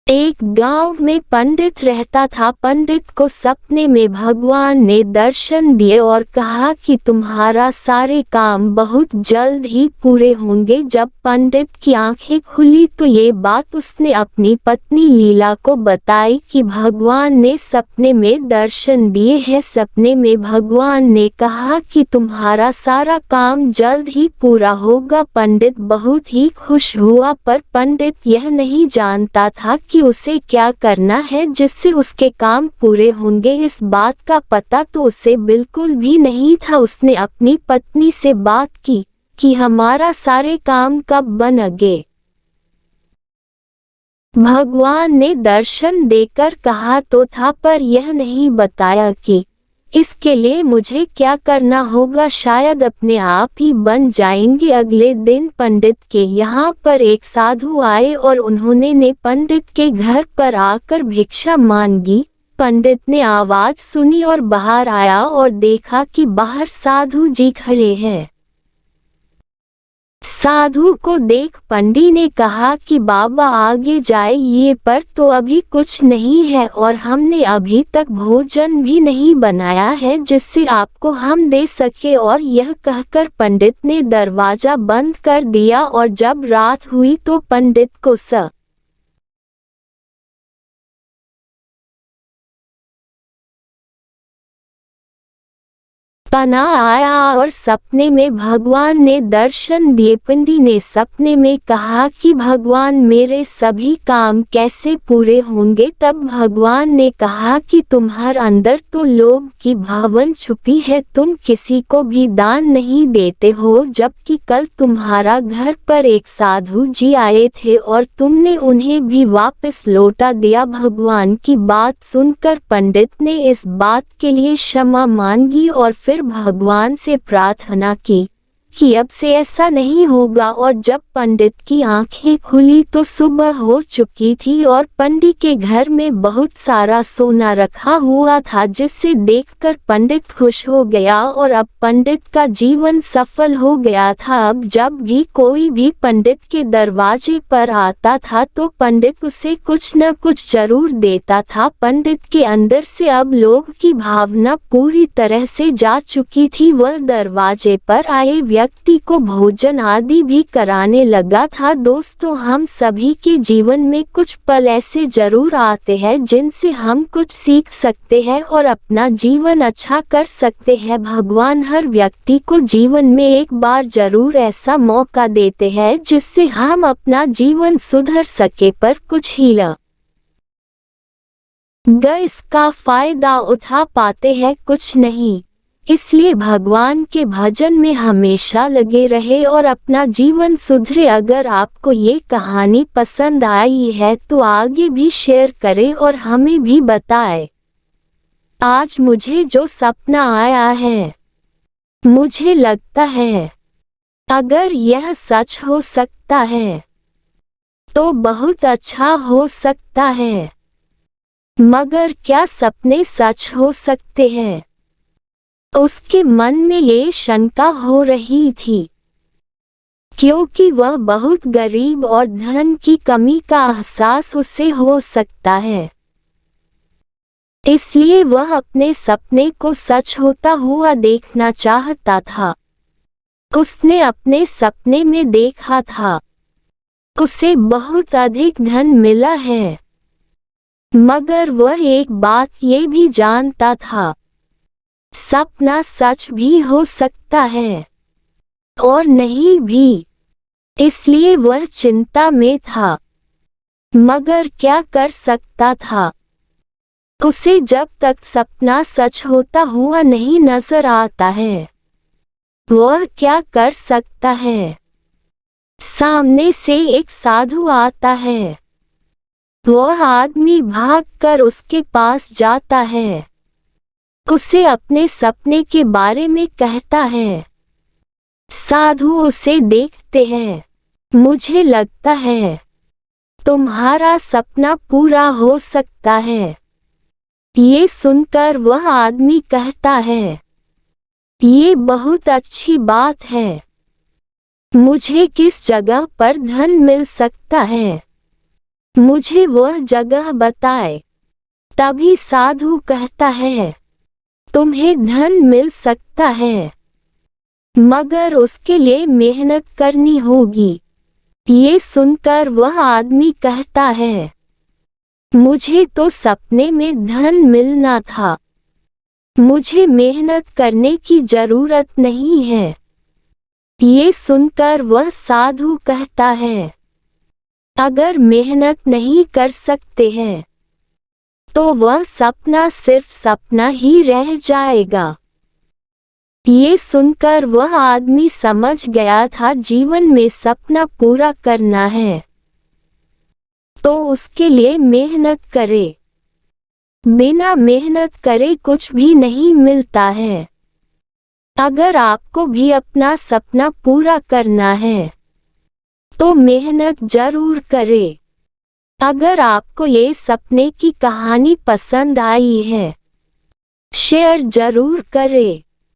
एक गांव में पंडित रहता था। पंडित को सपने में भगवान ने दर्शन दिए और कहा कि तुम्हारा सारे काम बहुत जल्द ही पूरे होंगे। जब पंडित की आंखें खुली तो ये बात उसने अपनी पत्नी लीला को बताई कि भगवान ने सपने में दर्शन दिए हैं। सपने में भगवान ने कहा कि तुम्हारा सारा काम जल्द ही पूरा होगा। पंडित बहुत ही खुश हुआ, पर पंडित यह नहीं जानता था कि उसे क्या करना है जिससे उसके काम पूरे होंगे। इस बात का पता तो उसे बिल्कुल भी नहीं था। उसने अपनी पत्नी से बात की कि हमारा सारे काम कब बनेंगे। भगवान ने दर्शन देकर कहा तो था, पर यह नहीं बताया कि इसके लिए मुझे क्या करना होगा। शायद अपने आप ही बन जाएंगे। अगले दिन पंडित के यहाँ पर एक साधु आए और उन्होंने पंडित के घर पर आकर भिक्षा मांगी। पंडित ने आवाज सुनी और बाहर आया और देखा कि बाहर साधु जी खड़े हैं। साधु को देख पंडित ने कहा कि बाबा आगे जाइए, पर तो अभी कुछ नहीं है और हमने अभी तक भोजन भी नहीं बनाया है जिससे आपको हम दे सके। और यह कहकर पंडित ने दरवाजा बंद कर दिया। और जब रात हुई तो पंडित को सपना आया और सपने में भगवान ने दर्शन दिए। पंडित ने सपने में कहा कि भगवान मेरे सभी काम कैसे पूरे होंगे। तब भगवान ने कहा कि तुम्हारे अंदर तो लोभ की भावना छुपी है, तुम किसी को भी दान नहीं देते हो। जबकि कल तुम्हारा घर पर एक साधु जी आए थे और तुमने उन्हें भी वापस लौटा दिया। भगवान की बात सुनकर पंडित ने इस बात के लिए क्षमा मांगी और फिर भगवान से प्रार्थना की कि अब से ऐसा नहीं होगा। और जब पंडित की आंखें खुली तो सुबह हो चुकी थी और पंडित के घर में बहुत सारा सोना रखा हुआ था, जिसे देखकर पंडित खुश हो गया और अब पंडित का जीवन सफल हो गया था। अब जब भी कोई भी पंडित के दरवाजे पर आता था तो पंडित उसे कुछ न कुछ जरूर देता था। पंडित के अंदर से अब लोभ की भावना पूरी तरह से जा चुकी थी। वह दरवाजे पर आए व्यक्ति को भोजन आदि भी कराने लगा था। दोस्तों, हम सभी के जीवन में कुछ पल ऐसे जरूर आते हैं जिनसे हम कुछ सीख सकते हैं और अपना जीवन अच्छा कर सकते हैं। भगवान हर व्यक्ति को जीवन में एक बार जरूर ऐसा मौका देते हैं जिससे हम अपना जीवन सुधर सके, पर कुछ ही लोग इसका फायदा उठा पाते हैं, कुछ नहीं। इसलिए भगवान के भजन में हमेशा लगे रहे और अपना जीवन सुधरे। अगर आपको ये कहानी पसंद आई है तो आगे भी शेयर करें और हमें भी बताएं। आज मुझे जो सपना आया है, मुझे लगता है अगर यह सच हो सकता है तो बहुत अच्छा हो सकता है। मगर क्या सपने सच हो सकते हैं? उसके मन में ये शंका हो रही थी, क्योंकि वह बहुत गरीब और धन की कमी का एहसास उसे हो सकता है। इसलिए वह अपने सपने को सच होता हुआ देखना चाहता था। उसने अपने सपने में देखा था उसे बहुत अधिक धन मिला है, मगर वह एक बात ये भी जानता था, सपना सच भी हो सकता है और नहीं भी। इसलिए वह चिंता में था, मगर क्या कर सकता था? उसे जब तक सपना सच होता हुआ नहीं नजर आता है, वह क्या कर सकता है? सामने से एक साधु आता है। वह आदमी भागकर उसके पास जाता है, उसे अपने सपने के बारे में कहता है। साधु उसे देखते हैं। मुझे लगता है तुम्हारा सपना पूरा हो सकता है। ये सुनकर वह आदमी कहता है, ये बहुत अच्छी बात है। मुझे किस जगह पर धन मिल सकता है? मुझे वह जगह बताए। तभी साधु कहता है, तुम्हें धन मिल सकता है, मगर उसके लिए मेहनत करनी होगी। ये सुनकर वह आदमी कहता है, मुझे तो सपने में धन मिलना था, मुझे मेहनत करने की जरूरत नहीं है। ये सुनकर वह साधु कहता है, अगर मेहनत नहीं कर सकते हैं तो वह सपना सिर्फ सपना ही रह जाएगा। ये सुनकर वह आदमी समझ गया था जीवन में सपना पूरा करना है तो उसके लिए मेहनत करे। बिना मेहनत करे कुछ भी नहीं मिलता है। अगर आपको भी अपना सपना पूरा करना है तो मेहनत जरूर करें। अगर आपको ये सपने की कहानी पसंद आई है, शेयर जरूर करें।